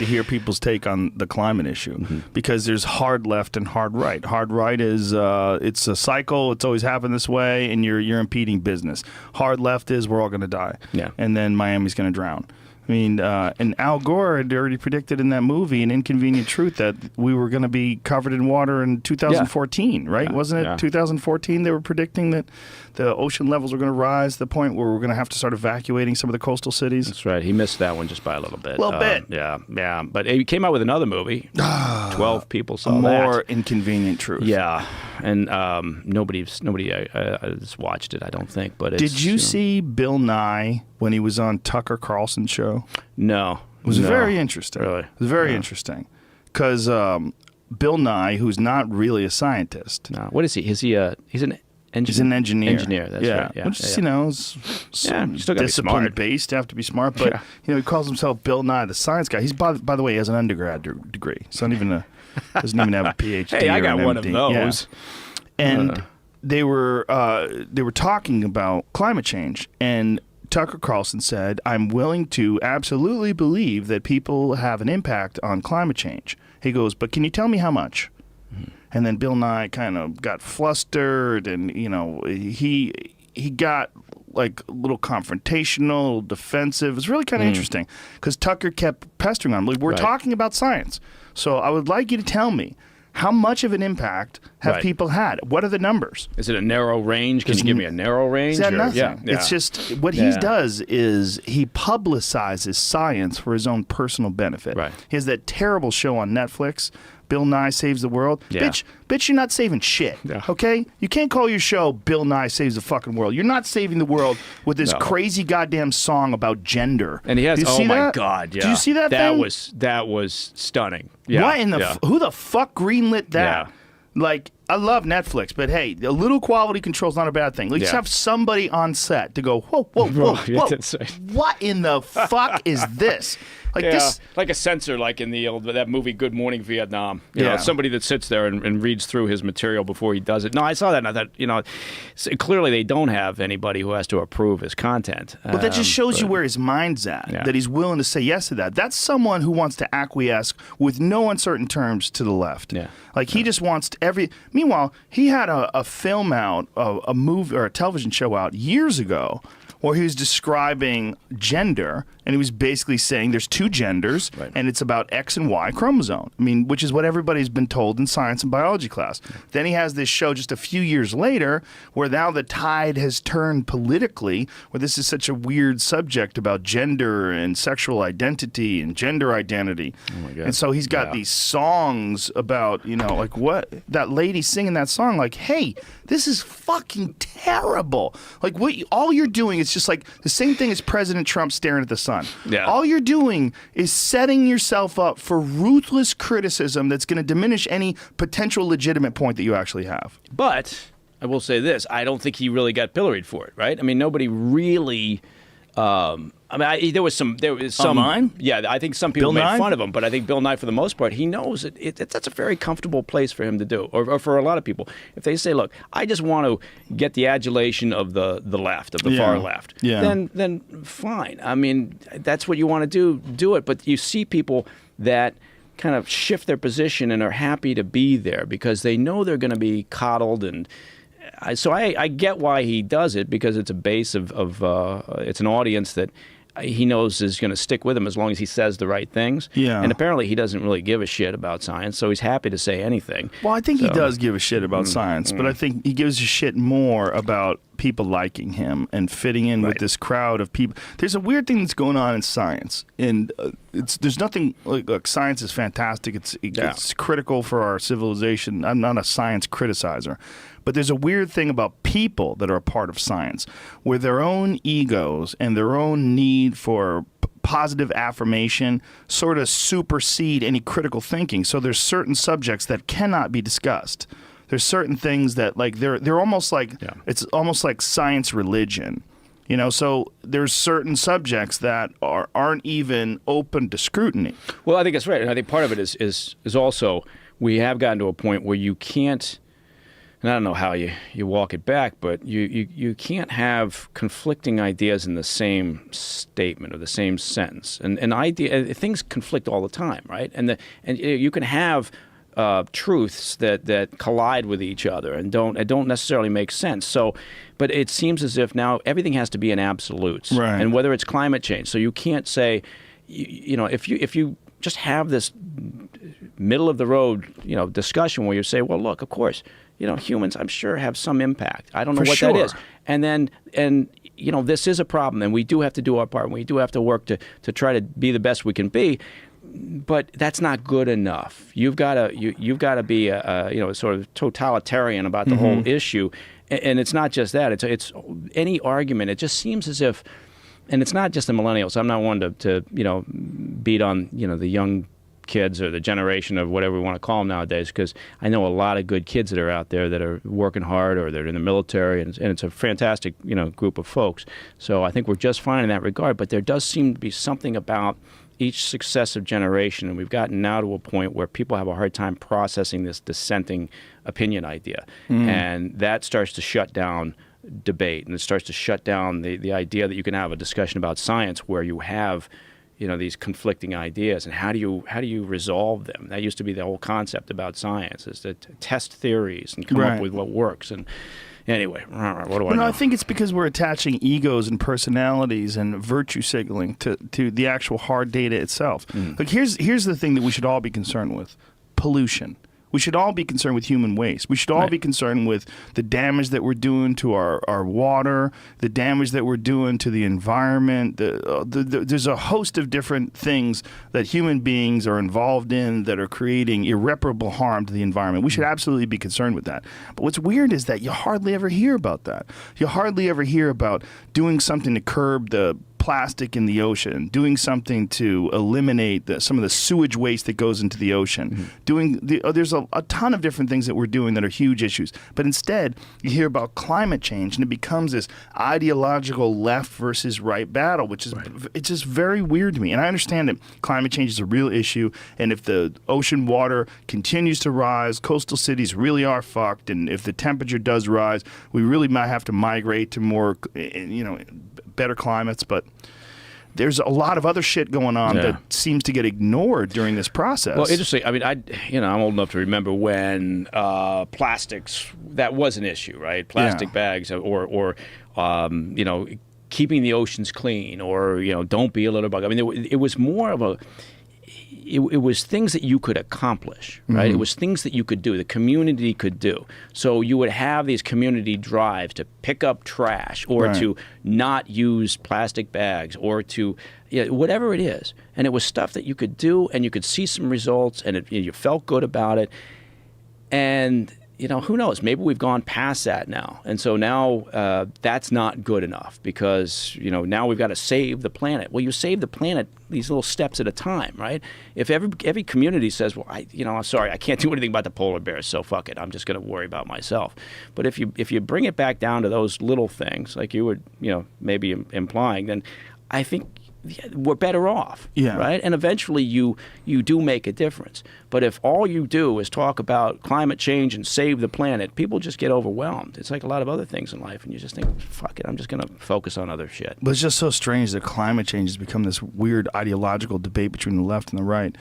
to hear people's take on the climate issue because there's hard left and hard right. Hard right is it's a cycle. It's always happened this way, and you're impeding business. Hard left is we're all going to die, and then Miami's going to drown. I mean, and Al Gore had already predicted in that movie, An Inconvenient Truth, that we were going to be covered in water in 2014, right? Yeah. Wasn't it 2014 they were predicting that the ocean levels were going to rise to the point where we're going to have to start evacuating some of the coastal cities? That's right. He missed that one just by a little bit. A little bit. Yeah. But he came out with another movie. 12 people saw that. More Inconvenient Truth. Yeah. And nobody has watched it, I don't think. But Did you see Bill Nye when he was on Tucker Carlson's show? No. It was very interesting. Really? It was very interesting. Because Bill Nye, who's not really a scientist. No. What is he? He's an engineer. He's an engineer. That's right. Yeah. Which is, you know, still discipline-based. You have to be smart. But, you know, he calls himself Bill Nye, the science guy. He's, by the way, he has an undergrad degree. So not even doesn't even have a PhD. Hey, I got an one MD. of those. Yeah. And they were talking about climate change, and Tucker Carlson said, "I'm willing to absolutely believe that people have an impact on climate change." He goes, "But can you tell me how much?" And then Bill Nye kind of got flustered, and you know he got like a little confrontational, a little defensive. It was really kind of interesting because Tucker kept pestering on him. Like, we're talking about science, so I would like you to tell me how much of an impact have people had? What are the numbers? Is it a narrow range? Can you give me a narrow range? Is that nothing? Yeah. It's just what he does is he publicizes science for his own personal benefit. Right. He has that terrible show on Netflix, Bill Nye Saves the World. Yeah. Bitch, you're not saving shit. Yeah. Okay? You can't call your show Bill Nye Saves the fucking world. You're not saving the world with this crazy goddamn song about gender. And he has. Oh my God! Yeah. Did you see that? That thing? was stunning. Yeah. What in the who the fuck greenlit that? Yeah. Like, I love Netflix, but hey, a little quality control is not a bad thing. Let's have somebody on set to go, whoa, what in the fuck is this? Like this, like a censor, like in that movie Good Morning Vietnam. You know, somebody that sits there and reads through his material before he does it. No, I saw that, and I thought, you know, clearly they don't have anybody who has to approve his content. But that just shows you where his mind's at, that he's willing to say yes to that. That's someone who wants to acquiesce with no uncertain terms to the left. Yeah. Like, he just wants Meanwhile, he had a film out, a movie or a television show out years ago where he was describing gender, and he was basically saying there's two genders, and it's about X and Y chromosome. I mean, which is what everybody's been told in science and biology class. Then he has this show just a few years later where now the tide has turned politically, where this is such a weird subject about gender and sexual identity and gender identity. Oh my God. And so he's got these songs about, you know, like what that lady singing that song, like, hey, this is fucking terrible. Like, all you're doing is just like the same thing as President Trump staring at the sun. Yeah. All you're doing is setting yourself up for ruthless criticism that's going to diminish any potential legitimate point that you actually have. But I will say this: I don't think he really got pilloried for it. Right? I mean, nobody really. There was some. Online? Yeah, I think some people Bill made Nye? fun of him, but I think Bill Nye, for the most part, he knows that's a very comfortable place for him to do, or for a lot of people. If they say, "Look, I just want to get the adulation of the left, of the far left," then fine. I mean, that's what you want to do it. But you see people that kind of shift their position and are happy to be there because they know they're going to be coddled and. So I get why he does it, because it's a base of it's an audience that he knows is going to stick with him as long as he says the right things. Yeah. And apparently he doesn't really give a shit about science, so he's happy to say anything. Well, I think he does give a shit about science, but I think he gives a shit more about people liking him and fitting in with this crowd of people. There's a weird thing that's going on in science, and there's nothing like science is fantastic. It's critical for our civilization. I'm not a science criticizer. But there's a weird thing about people that are a part of science, where their own egos and their own need for positive affirmation sort of supersede any critical thinking. So there's certain subjects that cannot be discussed. There's certain things that, like, they're almost like it's almost like science religion. You know, so there's certain subjects that aren't even open to scrutiny. Well, I think that's right, and I think part of it is also we have gotten to a point where you can't. and I don't know how you walk it back, but you can't have conflicting ideas in the same statement or the same sentence. And things conflict all the time, right? And you can have truths that collide with each other and don't necessarily make sense. So, but it seems as if now everything has to be in absolutes, right? And whether it's climate change, so you can't say, if you just have this middle of the road, discussion where you say, well, look, of course, humans, I'm sure, have some impact. I don't know what that is. And this is a problem, and we do have to do our part, and we do have to work to try to be the best we can be. But that's not good enough. You've got to be sort of totalitarian about the whole issue, and it's not just that. It's any argument. It just seems as if, and it's not just the millennials. I'm not one to beat on the young kids or the generation of whatever we want to call them nowadays, because I know a lot of good kids that are out there that are working hard or they're in the military, and it's a fantastic group of folks. So I think we're just fine in that regard. But there does seem to be something about each successive generation, and we've gotten now to a point where people have a hard time processing this dissenting opinion idea, and that starts to shut down debate, and it starts to shut down the idea that you can have a discussion about science where you have these conflicting ideas, and how do you resolve them? That used to be the whole concept about science, is to test theories and come up with what works. And anyway, what do I know? I think it's because we're attaching egos and personalities and virtue signaling to the actual hard data itself. Like here's the thing that we should all be concerned with: pollution. We should all be concerned with human waste. We should all be concerned with the damage that we're doing to our water, the damage that we're doing to the environment. There's a host of different things that human beings are involved in that are creating irreparable harm to the environment. We should absolutely be concerned with that. But what's weird is that you hardly ever hear about that. You hardly ever hear about doing something to curb the plastic in the ocean, doing something to eliminate some of the sewage waste that goes into the ocean, there's a ton of different things that we're doing that are huge issues. But instead, you hear about climate change, and it becomes this ideological left versus right battle, which is it's just very weird to me. And I understand that climate change is a real issue, and if the ocean water continues to rise, coastal cities really are fucked, and if the temperature does rise, we really might have to migrate to more, better climates. But there's a lot of other shit going on that seems to get ignored during this process. Well, interesting. I mean, I'm old enough to remember when plastics, that was an issue, right? Plastic bags, or keeping the oceans clean, or don't be a litter bug. I mean, it was more of a. It was things that you could accomplish, right? It was things that you could do, the community could do. So you would have these community drives to pick up trash, or to not use plastic bags, or to whatever it is. And it was stuff that you could do, and you could see some results, and you felt good about it. And who knows? Maybe we've gone past that now. And so now that's not good enough, because, now we've got to save the planet. Well, you save the planet these little steps at a time, right? If every community says, well, I'm sorry, I can't do anything about the polar bears, so fuck it, I'm just going to worry about myself. But if you bring it back down to those little things, like you were, maybe implying, then I think we're better off, right? And eventually you do make a difference. But if all you do is talk about climate change and save the planet, people just get overwhelmed. It's like a lot of other things in life, and you just think, fuck it, I'm just going to focus on other shit. But it's just so strange that climate change has become this weird ideological debate between the left and the right.